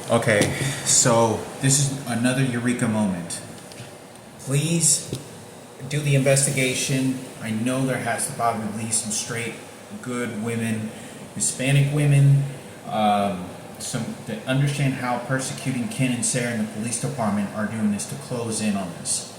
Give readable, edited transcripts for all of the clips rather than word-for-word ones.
Okay, so this is another eureka moment. Please do the investigation. I know there has to probably be some straight, good women, Hispanic women, some that understand how persecuting Ken and Sarah in the police department are doing this to close in on this.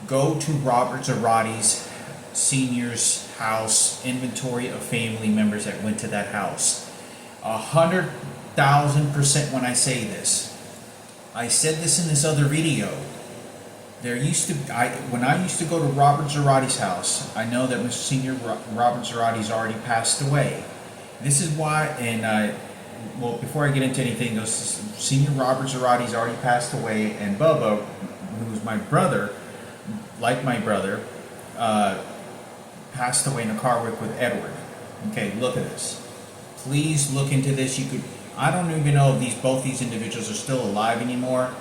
Go to Robert Zarates Senior's house, inventory of family members that went to that house. 100,000% when I say this. I said this in this other video. When I used to go to Robert Zarates' house, I know that Mr. Senior Robert Zarates already passed away. This is why, well, before I get into anything, Senior Robert Zarates already passed away, and Bubba, who was my brother, like my brother, passed away in a car wreck with Edward. Okay, look at this. Please look into this. I don't even know if both these individuals are still alive anymore.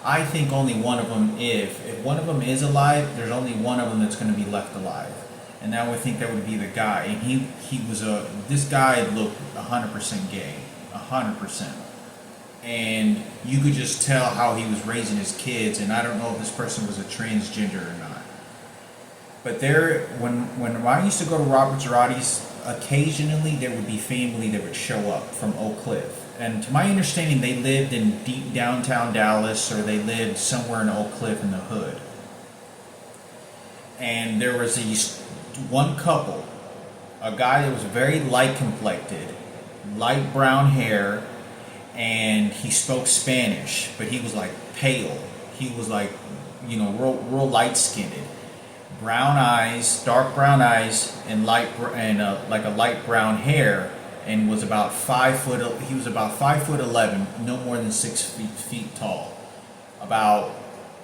I think only one of them, if one of them is alive, there's only one of them that's going to be left alive. And I would think that would be the guy. And this guy looked 100% gay. 100%. And you could just tell how he was raising his kids, and I don't know if this person was a transgender or not. But when I used to go to Robert Zarates, occasionally there would be family that would show up from Oak Cliff. And to my understanding, they lived in deep downtown Dallas, or they lived somewhere in Oak Cliff in the hood. And there was one couple, a guy that was very light complected, light brown hair, and he spoke Spanish, but he was like pale. He was like, real light skinned. Brown eyes, dark brown eyes, and like a light brown hair, and was about 5 foot. He was about 5'11", no more than 6 feet tall, about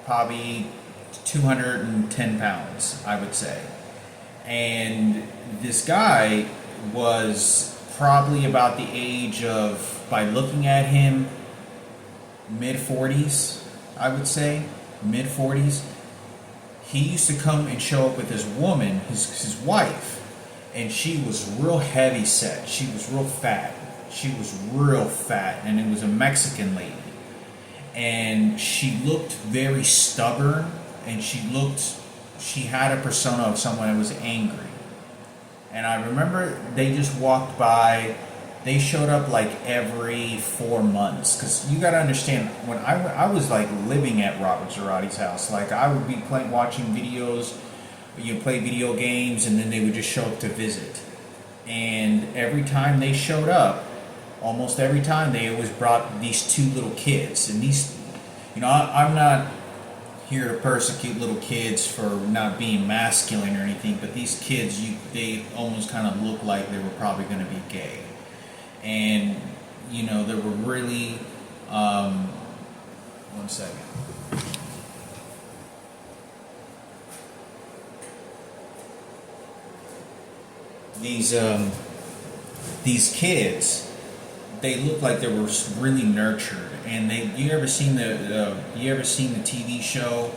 probably 210 pounds, I would say. And this guy was probably about the age of, by looking at him, mid-40s, I would say, mid-40s. He used to come and show up with his woman, his wife, and she was real heavy set. She was real fat. And it was a Mexican lady. And she looked very stubborn, and she had a persona of someone that was angry. And I remember they just walked by. They showed up like every 4 months, because you got to understand, when I was like living at Robert Zarates' house, like I would be watching videos, play video games, and then they would just show up to visit. And every time they showed up, almost every time, they always brought these two little kids. And these, I'm not here to persecute little kids for not being masculine or anything, but these kids, they almost kind of looked like they were probably going to be gay. And, they were really, one second. These kids, they looked like they were really nurtured. And you ever seen the TV show,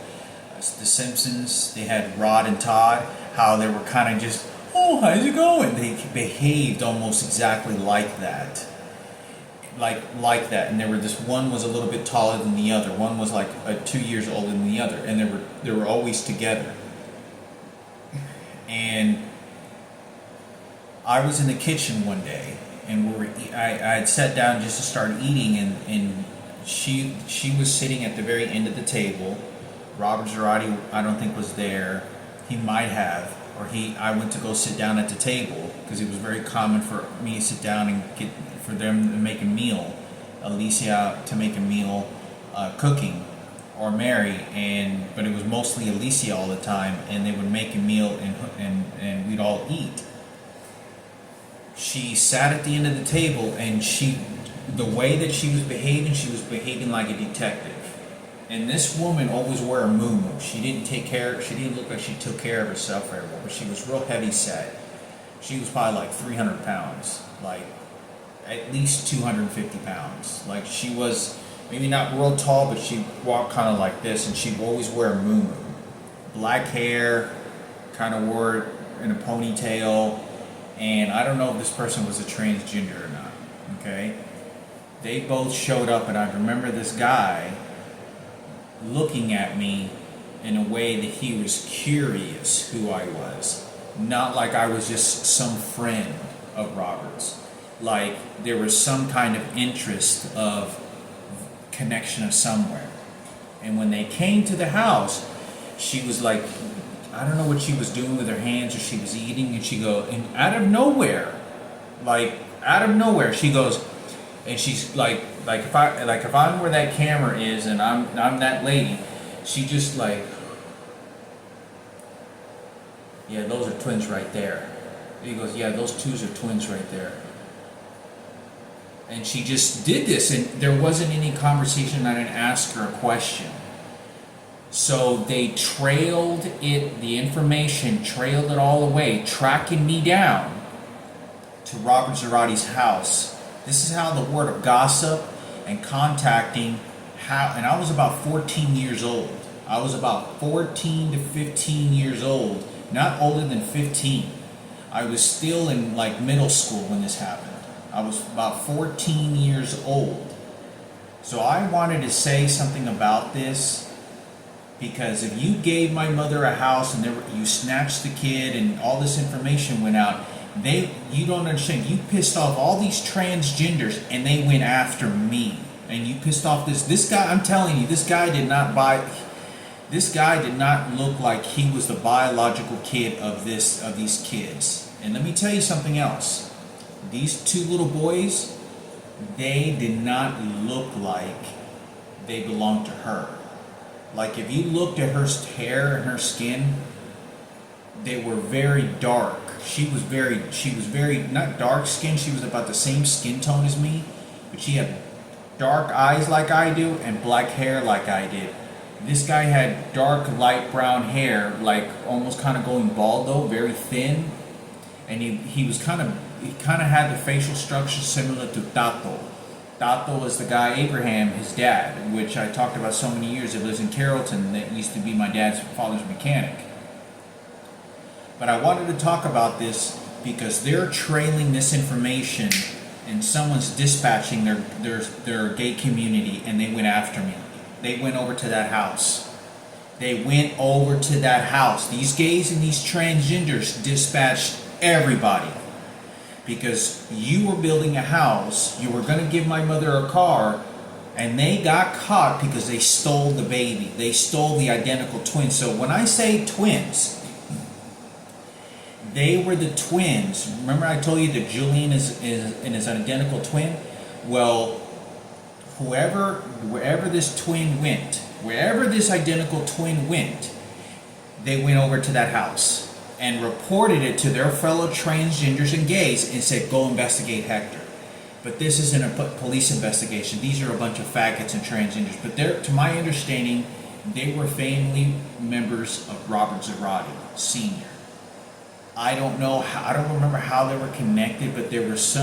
The Simpsons? They had Rod and Todd, how they were kind of just, oh, how's it going? They behaved almost exactly like that. Like that. And one was a little bit taller than the other. One was like 2 years older than the other. And they were always together. And I was in the kitchen one day, and I had sat down just to start eating, and she was sitting at the very end of the table. Robert Zarates, I don't think, was there. He might have. I went to go sit down at the table, because it was very common for me to sit down and for them to make a meal, Alicia to make a meal, cooking, or Mary, but it was mostly Alicia all the time, and they would make a meal and we'd all eat. She sat at the end of the table, and the way that she was behaving like a detective. And this woman always wore a muumuu. She didn't look like she took care of herself very well, but she was real heavy set. She was probably like 300 pounds, like at least 250 pounds. Like, she was maybe not real tall, but she walked kind of like this, and she'd always wear a muumuu. Black hair, kind of wore it in a ponytail, and I don't know if this person was a transgender or not, okay? They both showed up, and I remember this guy looking at me in a way that he was curious who I was. Not like I was just some friend of Robert's. Like there was some kind of interest of connection of somewhere. And when they came to the house, she was like, I don't know what she was doing with her hands, or she was eating, and and out of nowhere, she goes, and she's like if I'm where that camera is, and I'm that lady, she just like, yeah, those are twins right there. He goes, yeah, those twos are twins right there. And she just did this, and there wasn't any conversation. I didn't ask her a question. So they trailed it, the information, trailed it all away, tracking me down to Robert Zarates' house. This is how the word of gossip and contacting, and I was about 14 years old. I was about 14 to 15 years old, not older than 15. I was still in like middle school when this happened. I was about 14 years old. So I wanted to say something about this, because if you gave my mother a house and you snatched the kid and all this information went out, you don't understand. You pissed off all these transgenders and they went after me. And you pissed off this guy. I'm telling you, this guy did not look like he was the biological kid of these kids. And let me tell you something else. These two little boys, they did not look like they belonged to her. Like if you looked at her hair and her skin, they were very dark. She was very not dark skinned. She was about the same skin tone as me, but she had dark eyes like I do and black hair like I did. This guy had dark light brown hair, like almost kind of going bald though, very thin, and he kind of had the facial structure similar to Tato. Tato was the guy, Abraham, his dad, which I talked about so many years. It lives in Carrollton. That used to be my father's mechanic. But I wanted to talk about this because they're trailing this information, and someone's dispatching their gay community, and they went after me. They went over to that house. They went over to that house. These gays and these transgenders dispatched everybody. Because you were building a house, you were going to give my mother a car, and they got caught because they stole the baby. They stole the identical twins. So when I say twins, they were the twins. Remember I told you that Julian is an identical twin? Well, wherever this twin went, wherever this identical twin went, they went over to that house and reported it to their fellow transgenders and gays and said, go investigate Hector. But this isn't a police investigation. These are a bunch of faggots and transgenders. But to my understanding, they were family members of Robert Zarates Sr. I don't remember how they were connected, but there was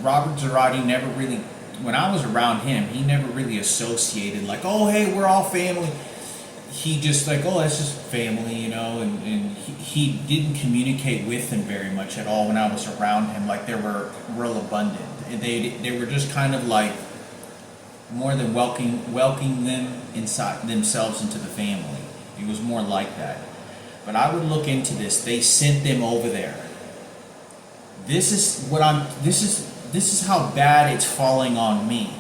Robert Zarates never really, when I was around him, he never really associated like, oh, hey, we're all family. He just like, oh, that's just family, you know, and he didn't communicate with them very much at all when I was around him. Like they were real abundant. They were just kind of like more than welcoming them inside themselves into the family. It was more like that. But I would look into this. They sent them over there. This is how bad it's falling on me.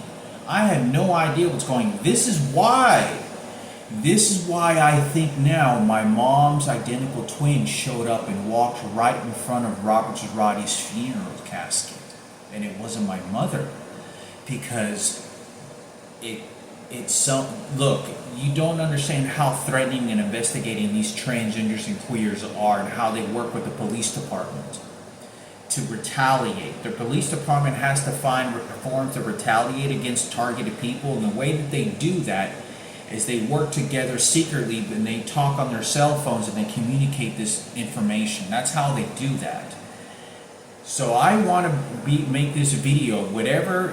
I have no idea what's going on. This is why I think now my mom's identical twin showed up and walked right in front of Robert Zarates' funeral casket. And it wasn't my mother. Because look, you don't understand how threatening and investigating these transgenders and queers are and how they work with the police department to retaliate. The police department has to find forms to retaliate against targeted people, and the way that they do that is they work together secretly and they talk on their cell phones and they communicate this information. That's how they do that. So I want to make this video, whoever,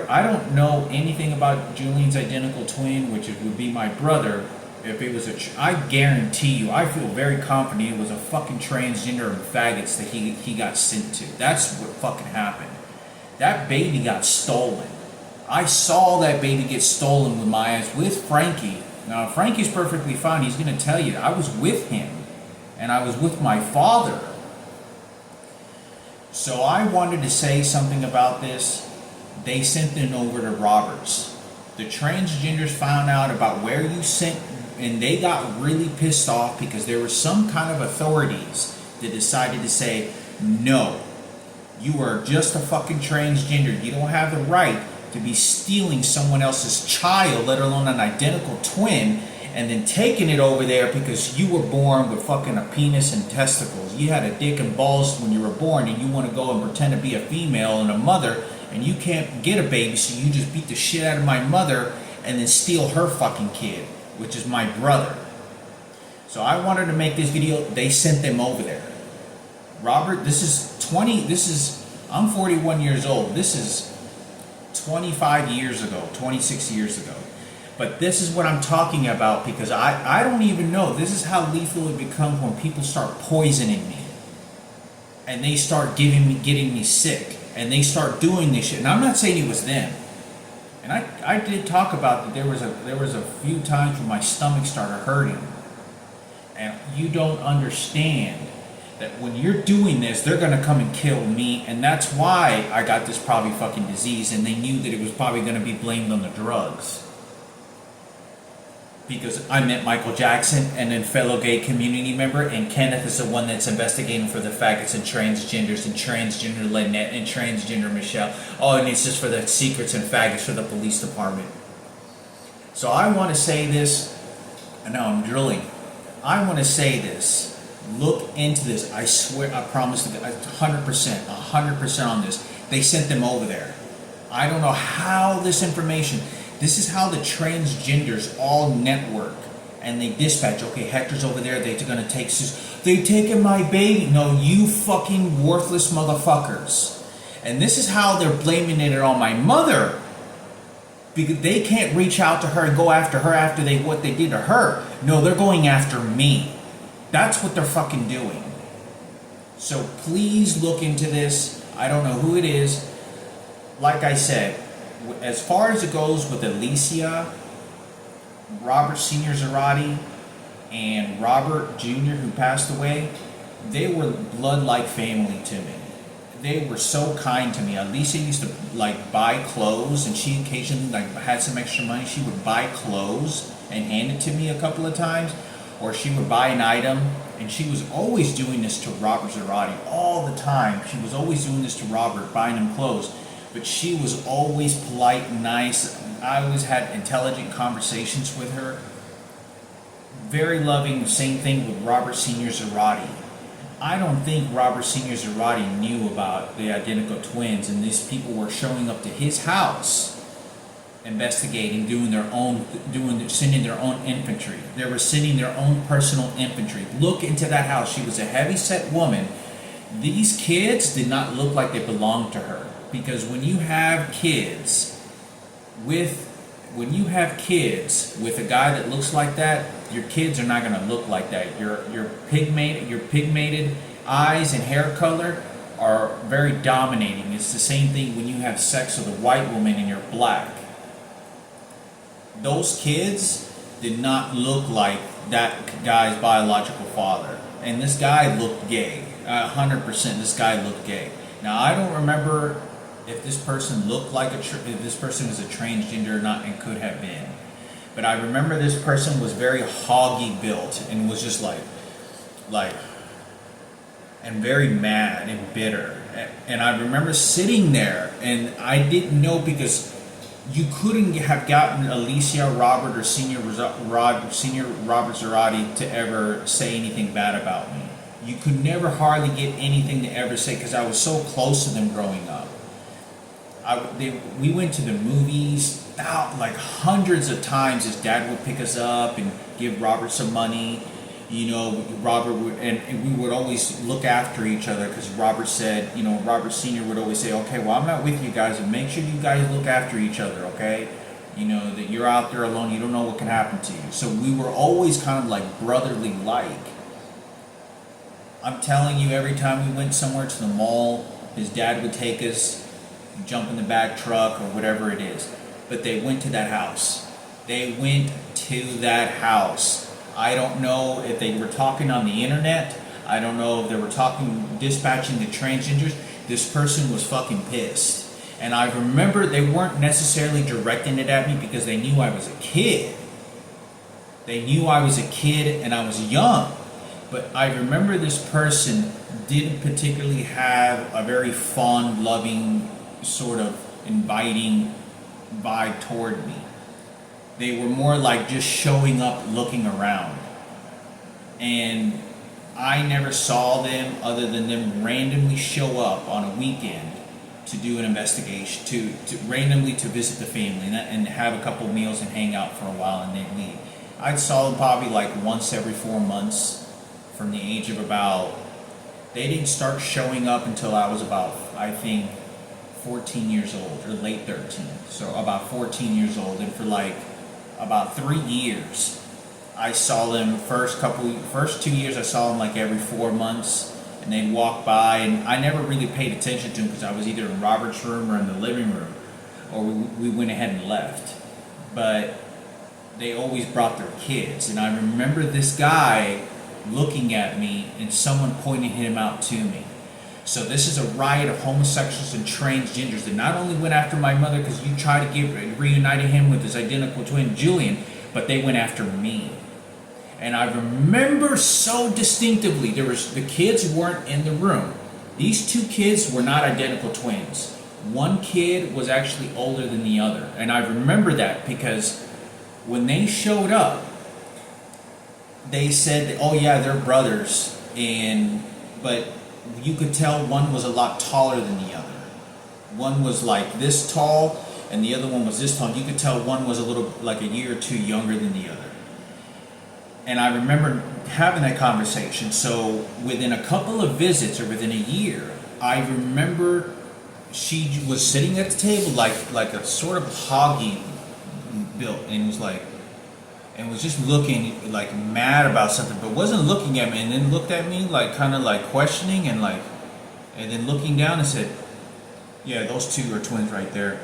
I don't know anything about Julian's identical twin, which would be my brother. If it was I guarantee you, I feel very confident it was a fucking transgender and faggots that he got sent to. That's what fucking happened. That baby got stolen. I saw that baby get stolen with my eyes with Frankie. Now, Frankie's perfectly fine. He's going to tell you, I was with him. And I was with my father. So I wanted to say something about this. They sent them over to Roberts. The transgenders found out about where you sent, and they got really pissed off because there were some kind of authorities that decided to say, no, you are just a fucking transgender. You don't have the right to be stealing someone else's child, let alone an identical twin, and then taking it over there because you were born with fucking a penis and testicles. You had a dick and balls when you were born, and you want to go and pretend to be a female and a mother, and you can't get a baby, so you just beat the shit out of my mother and then steal her fucking kid, which is my brother. So I wanted to make this video. They sent them over there. Robert, I'm 41 years old. This is 25 years ago, 26 years ago. But this is what I'm talking about, because I don't even know. This is how lethal it becomes when people start poisoning me. And they start getting me sick. And they start doing this shit. And I'm not saying it was them. And I did talk about that there was a few times when my stomach started hurting. And you don't understand that when you're doing this, they're going to come and kill me. And that's why I got this probably fucking disease. And they knew that it was probably going to be blamed on the drugs. Because I met Michael Jackson, and then fellow gay community member, and Kenneth is the one that's investigating for the faggots and transgenders and transgender Lynette and transgender Michelle. Oh, and it's just for the secrets and faggots for the police department. So I want to say this, and now I'm drilling. I want to say this. Look into this. I swear, I promise, 100% on this. They sent them over there. I don't know how this information. This is how the transgenders all network, and they dispatch. Okay, Hector's over there. They're gonna take. They taking my baby. No, you fucking worthless motherfuckers. And this is how they're blaming it on my mother, because they can't reach out to her and go after her after what they did to her. No, they're going after me. That's what they're fucking doing. So please look into this. I don't know who it is. Like I said, as far as it goes with Alicia, Robert Sr. Zarate, and Robert Jr., who passed away, they were blood like family to me. They were so kind to me. Alicia used to buy clothes, and she occasionally had some extra money. She would buy clothes and hand it to me a couple of times, or she would buy an item, and she was always doing this to Robert Zarate all the time. She was always doing this to Robert, buying him clothes. But she was always polite and nice. I always had intelligent conversations with her. Very loving. Same thing with Robert Sr. Zarate. I don't think Robert Sr. Zarate knew about the identical twins, and these people were showing up to his house, investigating, sending their own infantry. They were sending their own personal infantry. Look into that house. She was a heavy-set woman. These kids did not look like they belonged to her. Because when you have kids with a guy that looks like that, your kids are not going to look like that. Your pigmented eyes and hair color are very dominating. It's the same thing when you have sex with a white woman and you're black. Those kids did not look like that guy's biological father. And this guy looked gay. 100% this guy looked gay. Now, I don't remember if this person looked like if this person was a transgender or not, and could have been. But I remember this person was very hoggy built and was just and very mad and bitter. And I remember sitting there, and I didn't know, because you couldn't have gotten Alicia, Robert, or Senior Robert Zarate to ever say anything bad about me. You could never hardly get anything to ever say, because I was so close to them growing up. We went to the movies hundreds of times. His dad would pick us up and give Robert some money. Robert would, and we would always look after each other, because Robert said, Robert Sr. would always say, okay, well, I'm not with you guys, and make sure you guys look after each other, okay? That you're out there alone, you don't know what can happen to you. So we were always kind of like brotherly like. I'm telling you, every time we went somewhere to the mall, his dad would take us, jump in the back truck or whatever it is. but they went to that house. They went to that house. I don't know if they were talking on the internet. I don't know if they were dispatching the transgenders. This person was fucking pissed. And I remember they weren't necessarily directing it at me because they knew I was a kid. They knew I was a kid and I was young. But I remember this person didn't particularly have a very fond, loving, sort of inviting vibe toward me. They were more like just showing up, looking around. And I never saw them other than them randomly show up on a weekend to do an investigation, to randomly to visit the family and have a couple meals and hang out for a while and then leave. I saw them probably like once every 4 months from the age of about, they didn't start showing up until I was about, I think, 14 years old or late 13. So about 14 years old. And for like about 3 years, I saw them first 2 years I saw them like every 4 months. And they'd walk by, and I never really paid attention to them because I was either in Robert's room or in the living room, or we went ahead and left. But they always brought their kids, and I remember this guy looking at me and someone pointing him out to me. So this is a riot of homosexuals and transgenders that not only went after my mother because you tried to reuniting him with his identical twin Julian, but they went after me. And I remember so distinctively, the kids weren't in the room. These two kids were not identical twins. One kid was actually older than the other. And I remember that because when they showed up, they said, oh yeah, they're brothers. But you could tell one was a lot taller than the other. One was like this tall, and the other one was this tall. You could tell one was a little, like a year or two younger than the other. And I remember having that conversation. So within a couple of visits, or within a year, I remember she was sitting at the table like a sort of hoggy built, and was just looking like mad about something, but wasn't looking at me, and then looked at me like kind of like questioning and then looking down and said, yeah, those two are twins right there.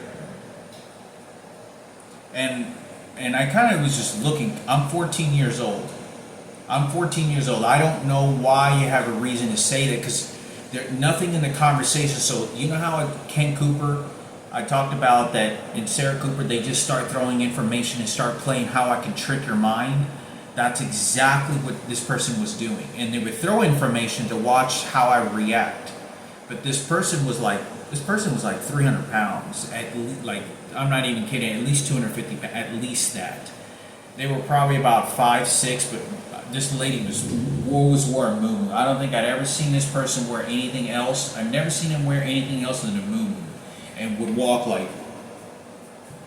And I kind of was just looking. I'm 14 years old. I don't know why you have a reason to say that, because there's nothing in the conversation. So you know how at Ken Cooper, I talked about that in Sarah Cooper, they just start throwing information and start playing how I can trick your mind. That's exactly what this person was doing. And they would throw information to watch how I react. But this person was like 300 pounds. I'm not even kidding, at least 250 pounds, at least that. They were probably about 5'6", but this lady was wearing a muumuu. I don't think I'd ever seen this person wear anything else. I've never seen him wear anything else than a muumuu, and would walk like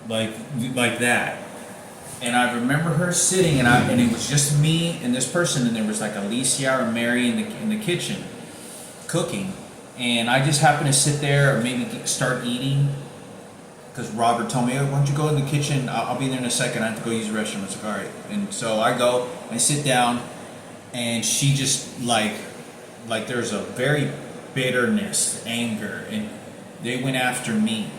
that. And I remember her sitting, and it was just me and this person, and there was like Alicia or Mary in the kitchen cooking, and I just happened to sit there or maybe start eating. Because Robert told me, oh, why don't you go in the kitchen? I'll be there in a second. I have to go use the restroom. It's like, all right. And so I go, I sit down, and she just like there's a very bitterness, anger, and they went after me.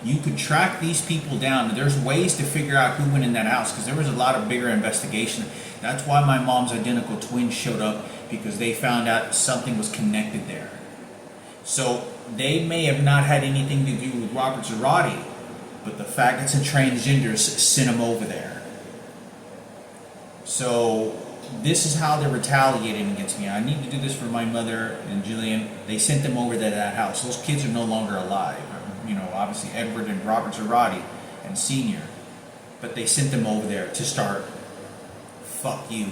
You could track these people down. There's ways to figure out who went in that house, because there was a lot of bigger investigation. That's why my mom's identical twin showed up, because they found out something was connected there. So they may have not had anything to do with Robert Zarates, but the faggots and transgenders sent them over there. So this is how they're retaliating against me. I need to do this for my mother and Julian. They sent them over to that house. Those kids are no longer alive. Obviously Edward and Robert Zarates and Senior. But they sent them over there to start, fuck you,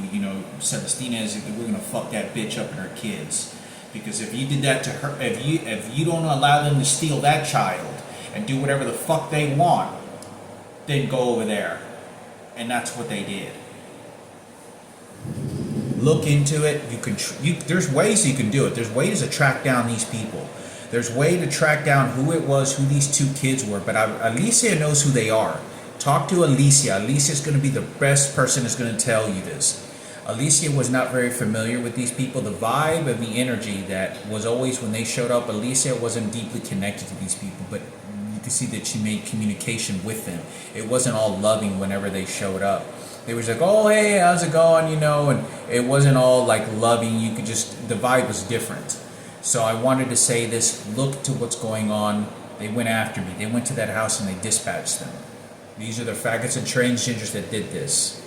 Celestina is, we're going to fuck that bitch up and her kids. Because if you did that to her, if you don't allow them to steal that child and do whatever the fuck they want, then go over there. And that's what they did. Look into it. There's ways you can do it. There's ways to track down these people. There's a way to track down who it was, who these two kids were. But Alicia knows who they are. Talk to Alicia. Alicia's going to be the best person that's going to tell you this. Alicia was not very familiar with these people. The vibe of the energy that was always when they showed up, Alicia wasn't deeply connected to these people. But could see that she made communication with them. It wasn't all loving whenever they showed up. They was like, oh, hey, how's it going, you know, and it wasn't all like loving. You could just, the vibe was different. So I wanted to say this, look to what's going on. They went after me. They went to that house and they dispatched them. These are the faggots and transgenders that did this.